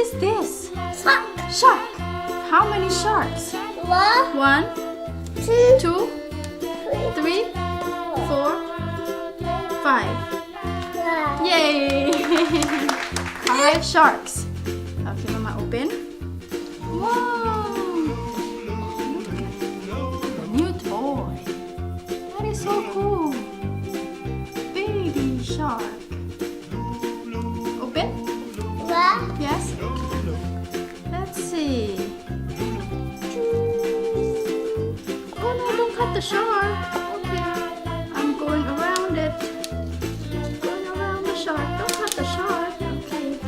is this? Shark. Shark. How many sharks? 1, 2, 2, 3, 4, 5. Yay! 5 sharks. Okay, Mama, open. Wow! The new toy. That is so cool. Baby shark. Open? Yes. Let's see. Oh no, don't cut the shark. Okay. I'm going around it. Going around the shark. Don't cut the shark. Okay.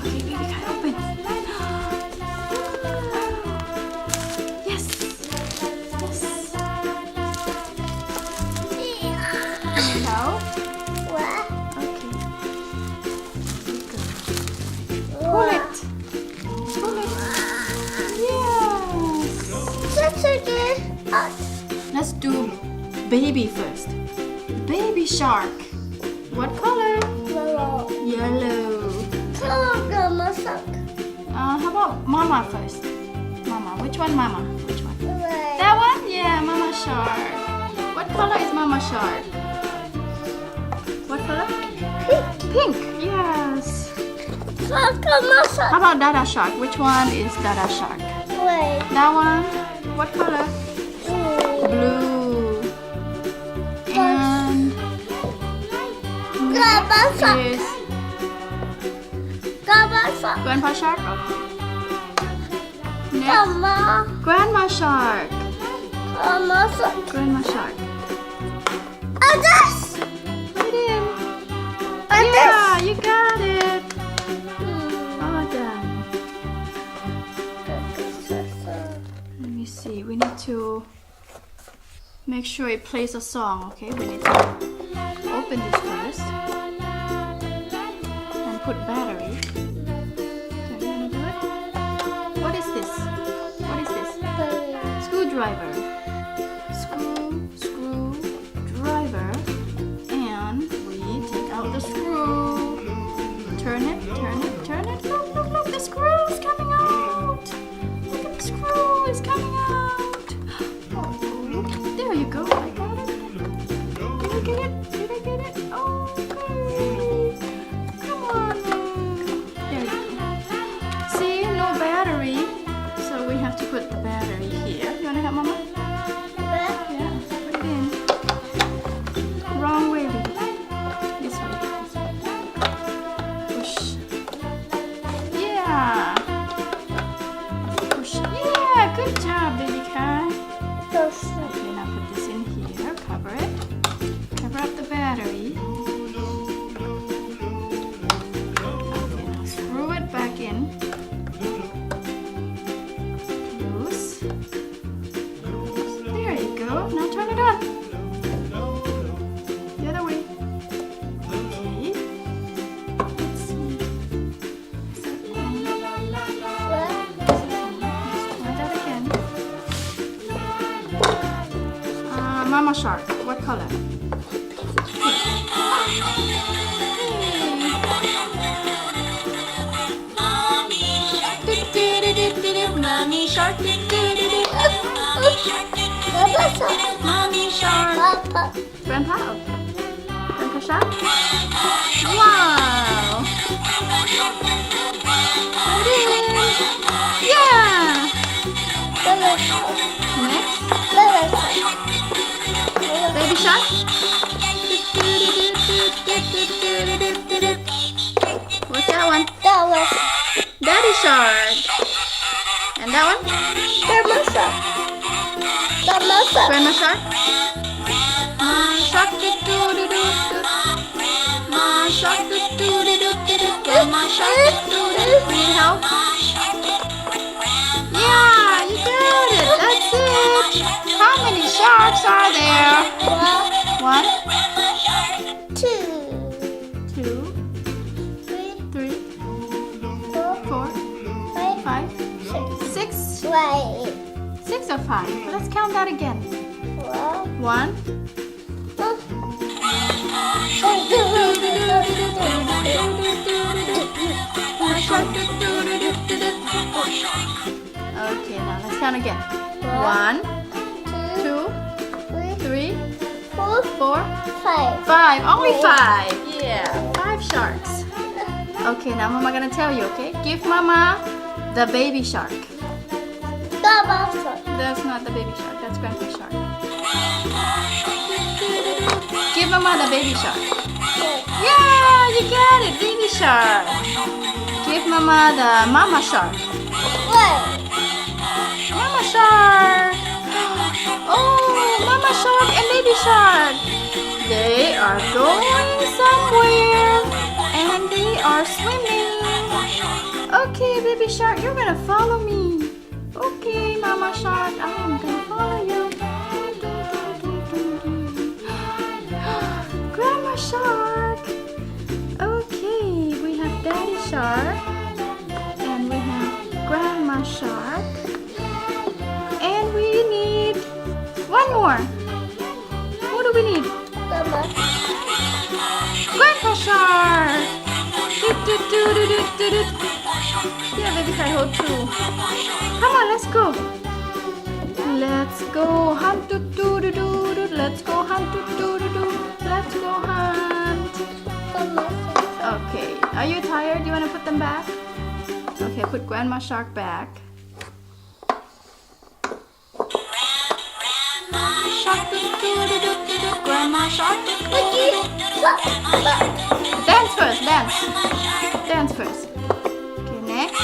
Okay, baby, cut open. Yes. Yes. Now. Okay. Pull it. Pull it. Yes. Let's do baby first. Baby shark. What color? Yellow. How about mama first? Mama. Which one, mama? Which one? That one? Yeah, mama shark. What color is mama shark? What color? Pink. Yes. How about Dada shark? Which one is Dada shark? That one? What color? Blue. And next is Grandpa shark. Okay. Next, Grandma shark. Grandma shark. Put it in. Yeah, you got it. All done. Let me see. We need to make sure it plays a song. Okay, we need to open this first and put battery. Okay, you wanna do it? What is this? What is this? Screwdriver. Screwdriver. And we take out the screw. Turn it, turn it, turn it. Look, look, look, the screw is coming out. Look at the screw is coming out. Oh, there you go. I got it. Did I get it? Did I get it? Oh, okay. Come on now. There you go. See, no battery. So we have to put the battery here. You want to help Mama? Yeah, put it in. Wrong way, baby. This way. Push. Yeah. Push. Yeah, good job, baby Kai. Okay, now put this in here. Cover it. Cover up the battery. Okay, now screw it back in. Loose. There you go. Now turn it on. The other way. Okay. Let's see. Try that again. Mama shark. What color? Mommy shark. Mommy shark. Grandpa? Okay. Grandpa shark? Wow! It is! Yeah! Next? Baby shark? What's that one? Daddy shark. And that one? Grandma shark. Grandma shark? Shark do do do do. Shark do do do do do. Grandma shark do do do. Need help? Yeah, you got it. That's it. How many sharks are there? 1, 2, 3, 4, 5, 6. 6 or 5? Let's count that again. 1. Shark count again. 1, 2, 3, 4, 5. Only 5. Yeah, 5 sharks. Okay, now Mama gonna tell you, okay? Give Mama the baby shark. That's not the baby shark, that's grandpa shark. Give Mama the baby shark. Yeah, you got it, baby shark. Give Mama the mama shark. Mama shark. Oh, mama shark and baby shark. They are going somewhere and they are swimming. Okay, baby shark, you're gonna follow me. Okay, mama shark, I am gonna follow you. Grandma shark. Okay, we have daddy shark and we have grandma shark and we need one more. What do we need? Grandpa shark. Yeah, baby, I hold two. Come on, let's go. Let's go hunt. Let's go hunt. Let's go hunt. Okay, are you tired? Do you want to put them back? Okay, put Grandma Shark back. Shark, Grandma Shark. Dance first, dance. Dance first. Okay, next.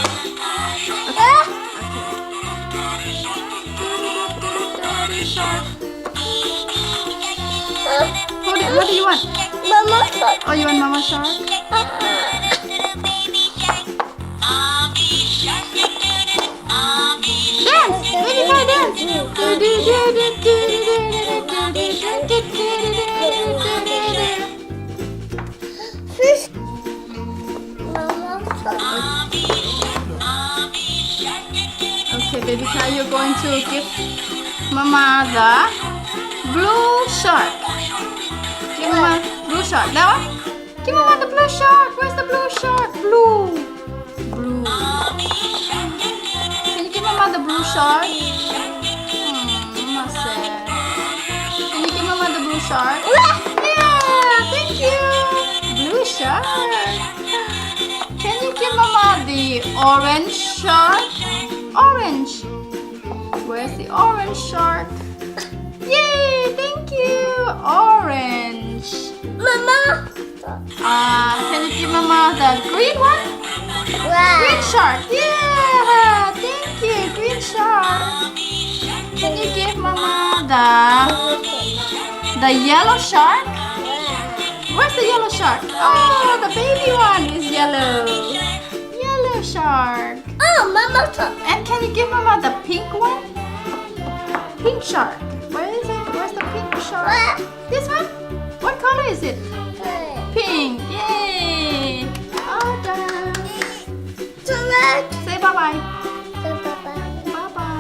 Okay. What do you want? Mama Shark. Oh, you want Mama Shark? Dance! Baby Shark, dance! Fish. Mama Shark. Okay, baby Kai, you're going to give Mama the blue shark. Give Mama blue shark. That one? Give Mama the blue shark. Where's the blue shark? Blue. Blue. Can you give Mama the blue shark? Mama said. Can you give Mama the blue shark? Yeah, thank you. Blue shark. Can you give Mama the orange shark? Orange. Where's the orange shark? Yay! Thank you. Orange. Mama. Can you give Mama the green one? Green shark. Yeah. Thank you. Green shark. Can you give Mama the yellow shark? Where's the yellow shark? Oh, the baby one is yellow. Yellow shark. Oh, Mama Shark. And can you give Mama the pink one? Pink shark. Where is it? Where's the pink shark? This one? What color is it? Pink. Yay! All done. Say bye-bye. Bye-bye.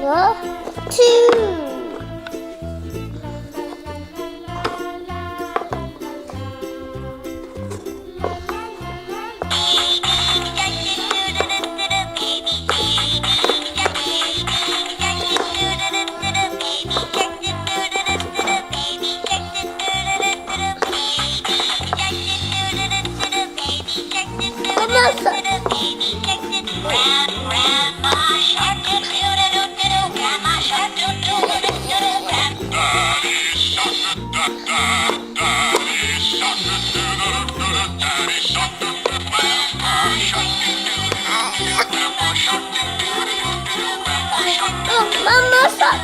Whoa. 2. Mama Shark.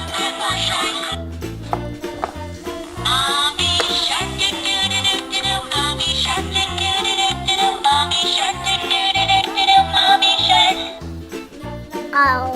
Ow.